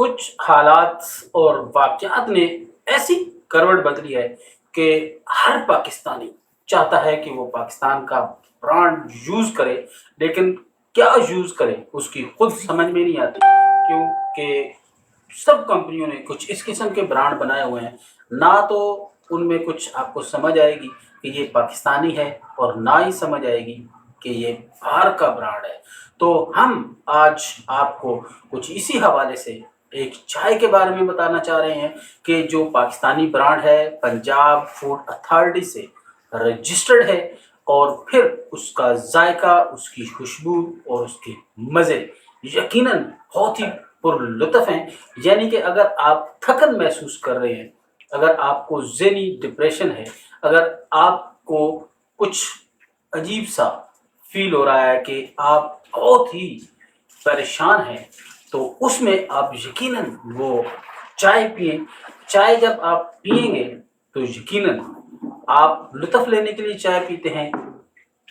कुछ हालात और वाक़यात ने ऐसी करवट बदली है कि हर पाकिस्तानी चाहता है कि वो पाकिस्तान का ब्रांड यूज़ करे, लेकिन क्या यूज़ करे उसकी खुद समझ में नहीं आती, क्योंकि सब कंपनियों ने कुछ इस किस्म के ब्रांड बनाए हुए हैं। ना तो उनमें कुछ आपको समझ आएगी कि ये पाकिस्तानी है, और ना ही समझ आएगी कि ये बाहर का ब्रांड है। तो हम आज आपको कुछ इसी हवाले से एक चाय के बारे में बताना चाह रहे हैं कि जो पाकिस्तानी ब्रांड है, पंजाब फूड अथॉरिटी से रजिस्टर्ड है, और फिर उसका जायका, उसकी खुशबू और उसके मज़े यकीनन बहुत ही पुरलुत्फ़ हैं। यानी कि अगर आप थकन महसूस कर रहे हैं, अगर आपको ज़हनी डिप्रेशन है, अगर आपको कुछ अजीब सा फील हो रहा है कि आप बहुत ही परेशान हैं, तो उसमें आप यकीनन वो चाय पिएं। चाय जब आप पिएंगे तो यकीनन आप लुत्फ़ लेने के लिए चाय पीते हैं,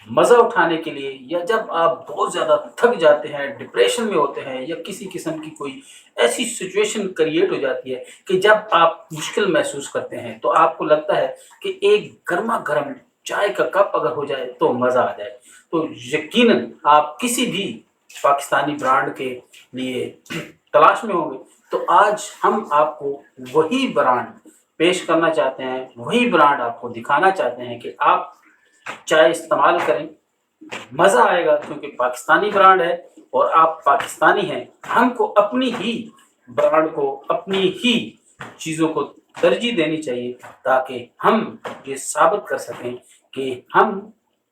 मज़ा उठाने के लिए, या जब आप बहुत ज़्यादा थक जाते हैं, डिप्रेशन में होते हैं, या किसी किस्म की कोई ऐसी सिचुएशन क्रिएट हो जाती है कि जब आप मुश्किल महसूस करते हैं, तो आपको लगता है कि एक गर्मा गर्म चाय का कप अगर हो जाए तो मज़ा आ जाए, तो यकीनन आप किसी भी पाकिस्तानी ब्रांड के लिए तलाश में होंगे। तो आज हम आपको वही ब्रांड पेश करना चाहते हैं, वही ब्रांड आपको दिखाना चाहते हैं कि आप चाय इस्तेमाल करें, मज़ा आएगा, क्योंकि पाकिस्तानी ब्रांड है और आप पाकिस्तानी हैं। हमको अपनी ही ब्रांड को, अपनी ही चीज़ों को तरजीह देनी चाहिए, ताकि हम ये साबित कर सकें कि हम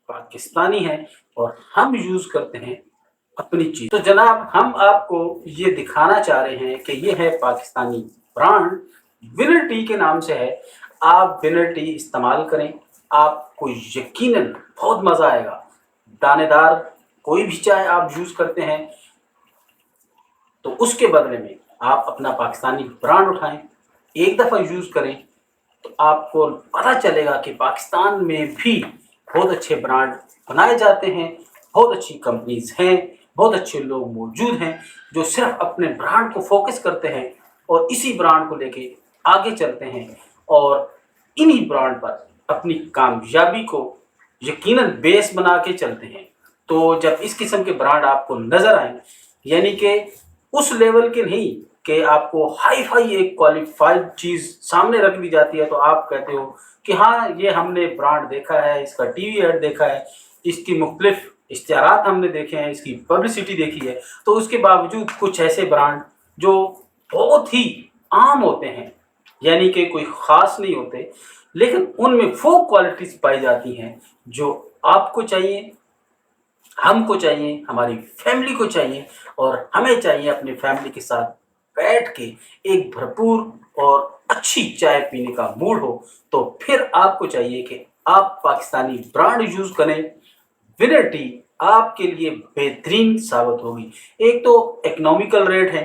पाकिस्तानी हैं और हम यूज़ करते हैं अपनी चीज़। तो जनाब, हम आपको ये दिखाना चाह रहे हैं कि ये है पाकिस्तानी ब्रांड, विनर टी के नाम से है। आप विनर टी इस्तेमाल करें, आपको यकीनन बहुत मज़ा आएगा। दानेदार कोई भी चाय आप यूज़ करते हैं तो उसके बदले में आप अपना पाकिस्तानी ब्रांड उठाएं, एक दफ़ा यूज़ करें, तो आपको पता चलेगा कि पाकिस्तान में भी बहुत अच्छे ब्रांड बनाए जाते हैं, बहुत अच्छी कंपनीज़ हैं, बहुत अच्छे लोग मौजूद हैं जो सिर्फ अपने ब्रांड को फोकस करते हैं और इसी ब्रांड को लेके आगे चलते हैं, और इन्हीं ब्रांड पर अपनी कामयाबी को यकीनन बेस बना के चलते हैं। तो जब इस किस्म के ब्रांड आपको नज़र आए, यानी कि उस लेवल के नहीं कि आपको हाई फाई एक क्वालिफाइड चीज़ सामने रख दी जाती है तो आप कहते हो कि हाँ, ये हमने ब्रांड देखा है, इसका टीवी ऐड देखा है, इसकी मुख्तलिफ इश्तिहारात हमने देखे हैं, इसकी पब्लिसिटी देखी है, तो उसके बावजूद कुछ ऐसे ब्रांड जो बहुत ही आम होते हैं, यानी कि कोई ख़ास नहीं होते, लेकिन उनमें वो क्वालिटीज़ पाई जाती हैं जो आपको चाहिए, हमको चाहिए, हमारी फैमिली को चाहिए, और हमें चाहिए अपनी फैमिली के साथ बैठ के एक भरपूर और अच्छी चाय पीने का मूड हो। तो फिर आपको चाहिए कि आप पाकिस्तानी ब्रांड यूज़ करें। विनर टी आपके लिए बेहतरीन साबित होगी। एक तो इकोनॉमिकल रेट है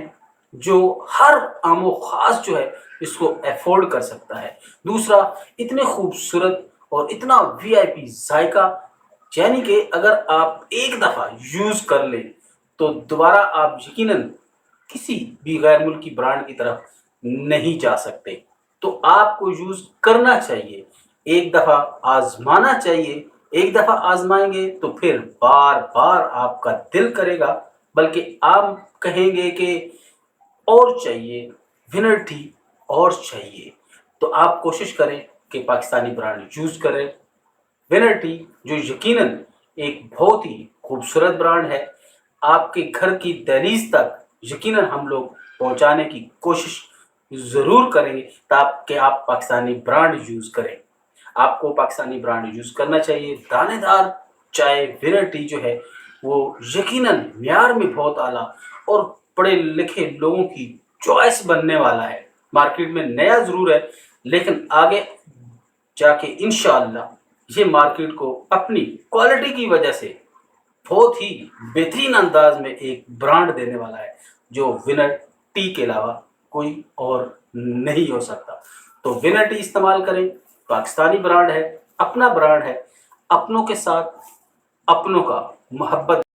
जो हर आमो ख़ास जो है इसको अफोर्ड कर सकता है। दूसरा, इतने खूबसूरत और इतना वीआईपी जायका, यानी कि अगर आप एक दफ़ा यूज़ कर लें तो दोबारा आप यकीनन किसी भी गैर मुल्की ब्रांड की तरफ नहीं जा सकते। तो आपको यूज़ करना चाहिए, एक दफ़ा आज़माना चाहिए। एक दफ़ा आज़माएंगे तो फिर बार बार आपका दिल करेगा, बल्कि आप कहेंगे कि और चाहिए, विनर टी और चाहिए। तो आप कोशिश करें कि पाकिस्तानी ब्रांड यूज़ करें, विनर टी, जो यकीनन एक बहुत ही खूबसूरत ब्रांड है। आपके घर की दहलीज तक यकीनन हम लोग पहुंचाने की कोशिश ज़रूर करेंगे ताकि आप पाकिस्तानी ब्रांड यूज़ करें। आपको पाकिस्तानी ब्रांड यूज़ करना चाहिए। दानेदार चाय विनर टी जो है वो यकीनन म्यार में बहुत आला और पढ़े लिखे लोगों की चॉइस बनने वाला है। मार्केट में नया ज़रूर है, लेकिन आगे जाके इंशाअल्लाह ये मार्केट को अपनी क्वालिटी की वजह से बहुत ही बेहतरीन अंदाज में एक ब्रांड देने वाला है, जो विनर टी के अलावा कोई और नहीं हो सकता। तो विनर टी इस्तेमाल करें, पाकिस्तानी ब्रांड है, अपना ब्रांड है, अपनों के साथ अपनों का मोहब्बत